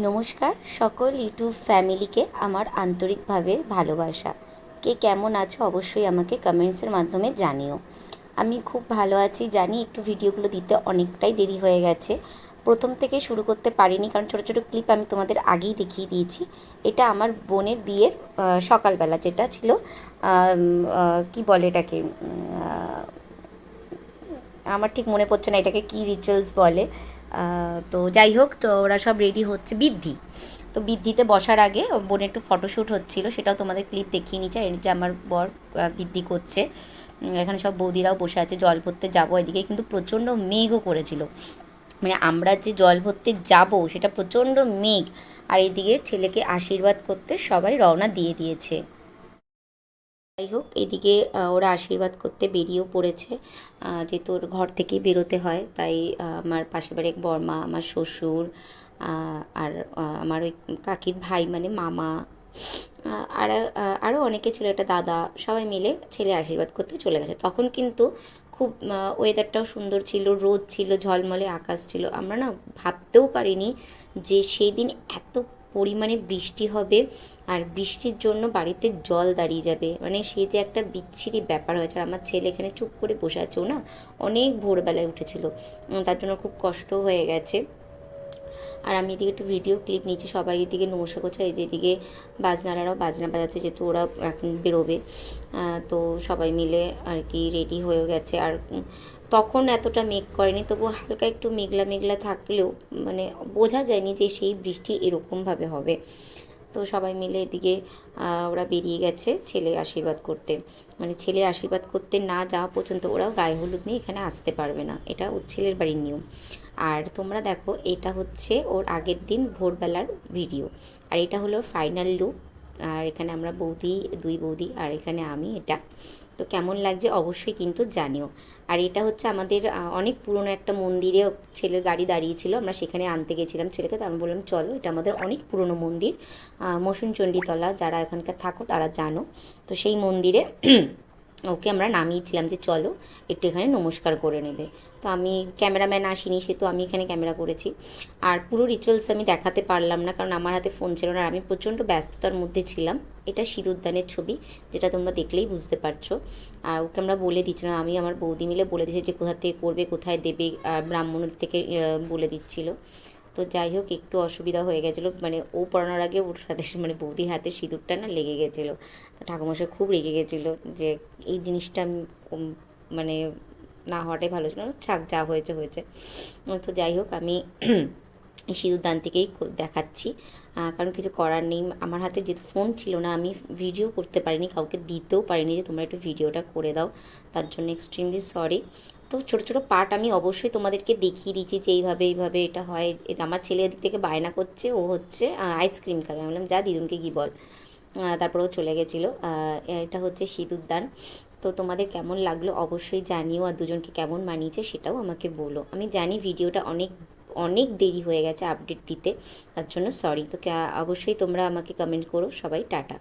নমস্কার সকল ইউটিউব ফ্যামিলিকে আমার আন্তরিকভাবে ভালোবাসা। কে কেমন আছো অবশ্যই আমাকে কমেন্টসের মাধ্যমে জানিও। আমি খুব ভালো আছি। জানি একটু ভিডিওগুলো দিতে অনেকটাই দেরি হয়ে গেছে, প্রথম থেকে শুরু করতে পারিনি কারণ ছোটো ছোটো ক্লিপ আমি তোমাদের আগেই দেখিয়ে দিয়েছি। এটা আমার বোনের বিয়ের সকালবেলা যেটা ছিল, কি বলে এটাকে, আমার ঠিক মনে পড়ছে না এটাকে কী রিচুয়ালস বলে। তো যাই হোক, তো ওরা সব রেডি হচ্ছে বৃদ্ধি। তো বৃদ্ধিতে বসার আগে বোনের একটু ফটোশ্যুট হচ্ছিলো, সেটাও তোমাদের ক্লিপ দেখিয়ে নিচ্ছে। এই যে আমার বর বৃদ্ধি করছে, এখানে সব বৌদিরাও বসে আছে। জল ভরতে যাবো, এদিকে কিন্তু প্রচণ্ড মেঘও করেছিল, মানে আমরা যে জল ভরতে যাব সেটা প্রচণ্ড মেঘ। আর এদিকে ছেলেকে আশীর্বাদ করতে সবাই রওনা দিয়ে দিয়েছে। যাই হোক, এদিকে ওরা আশীর্বাদ করতে বেরিয়েও পড়েছে। যেহেতু ওর ঘর থেকেই বেরোতে হয়, তাই আমার পাশের বাড়ির এক বড়মা, আমার শ্বশুর, আর আমার ওই কাকির ভাই মানে মামা, আর আরও অনেকে ছিল, একটা দাদা, সবাই মিলে ছেলে আশীর্বাদ করতে চলে গেছে। তখন কিন্তু খুব ওয়েদারটাও সুন্দর ছিল, রোদ ছিল, ঝলমলে আকাশ ছিল। আমরা না ভাবতেও পারিনি যে সেই দিন এত পরিমাণে বৃষ্টি হবে, আর বৃষ্টির জন্য বাড়িতে জল দাঁড়িয়ে যাবে, মানে সে যে একটা বিচ্ছিরি ব্যাপার হয়েছে। আর আমার ছেলে এখানে চুপ করে বসে আছে, ও না অনেক ভোরবেলায় উঠেছিল, তার জন্য খুব কষ্ট হয়ে গেছে। আর আমি এদিকে একটু ভিডিও ক্লিপ নিচ্ছি, সবাই এদিকে নমস্কার করছে। এই যেদিকে বাজনারাও বাজনা বাজাচ্ছে, যেহেতু ওরা এখন বেরোবে। তো সবাই মিলে আর কি রেডি হয়ে গেছে। আর তখন এতটা মেঘ করেনি, তবু হালকা একটু মেঘলা মেঘলা থাকলেও মানে বোঝা যায়নি যে সেই বৃষ্টি এরকমভাবে হবে। তো সবাই মিলে এদিকে ওরা বেরিয়ে গেছে ছেলে আশীর্বাদ করতে। মানে ছেলে আশীর্বাদ করতে না যাওয়া পর্যন্ত ওরাও গায়ে হলুদ নিয়ে এখানে আসতে পারবে না, এটা ওর ছেলের বাড়ির নিয়ম। আর তোমরা দেখো, এটা হচ্ছে ওর আগের দিন ভোরবেলার ভিডিও, আর এটা হলো ফাইনাল লুক। আর এখানে আমরা বৌদি, দুই বৌদি, আর এখানে আমি। এটা তো কেমন লাগছে অবশ্যই কিন্তু জানিও। আর এটা হচ্ছে আমাদের অনেক পুরনো একটা মন্দিরে ছেলের গাড়ি দাঁড়িয়েছিল, আমরা সেখানে আনতে গেছিলাম ছেলেকে। তো আমি বললাম চলো, এটা আমাদের অনেক পুরনো মন্দির, মসুনচণ্ডীতলা, যারা এখানকার থাকো তারা জানো। তো সেই মন্দিরে ওকে আমরা নামিয়েছিলাম যে চলো একটু এখানে নমস্কার করে নেবে। তো আমি ক্যামেরাম্যান আসিনি, সে তো আমি এখানে ক্যামেরা করেছি। আর পুরো রিচুয়ালস আমি দেখাতে পারলাম না, কারণ আমার হাতে ফোন ছিল না, আর আমি প্রচণ্ড ব্যস্ততার মধ্যে ছিলাম। এটা সিঁদুরদানের ছবি, যেটা তোমরা দেখলেই বুঝতে পারছো। আর ওকে আমরা বলে দিচ্ছিলাম, আমি আমার বৌদি মিলে বলে দিচ্ছি যে কোথা থেকে করবে, কোথায় দেবে, আর ব্রাহ্মণের থেকে বলে দিচ্ছিল। তো যাই হোক, একটু অসুবিধা হয়ে গেছিলো, মানে ও পড়ানোর আগে ওর সাথে মানে বৌদির হাতে সিঁদুরটা না লেগে গেছিলো। ঠাকুরমশাই খুব রেগে গেছিলো যে এই জিনিসটা আমি মানে না হওয়াটাই ভালো ছিল। থাক, যা হয়েছে হয়েছে। তো যাই হোক, আমি সিঁদুরদান থেকেই দেখাচ্ছি, কারণ কিছু করার নেই। আমার হাতে যেহেতু ফোন ছিল না, আমি ভিডিও করতে পারিনি, কাউকে দিতেও পারিনি যে তোমরা একটু ভিডিওটা করে দাও, তার জন্য এক্সট্রিমলি সরি। তো ছোটো ছোটো পার্ট আমি অবশ্যই তোমাদেরকে দেখিয়ে দিচ্ছি যে এইভাবে এইভাবে এটা হয়। এটা আমার ছেলে এদিক থেকে বায়না করছে, ও হচ্ছে আইসক্রিম খাবে। আমি বললাম যা দিদুনকে কি বল। তারপরেও চলে গেছিলো। এটা হচ্ছে সিঁদুরদান। তো তোমাদের কেমন লাগলো অবশ্যই জানিও, আর দুজনকে কেমন মানিয়েছে সেটাও আমাকে বলো। আমি জানি ভিডিওটা অনেক অনেক দেরি হয়ে গেছে আপডেট দিতে, তার জন্য সরি। তো অবশ্যই তোমরা আমাকে কমেন্ট করো। সবাই টাটা।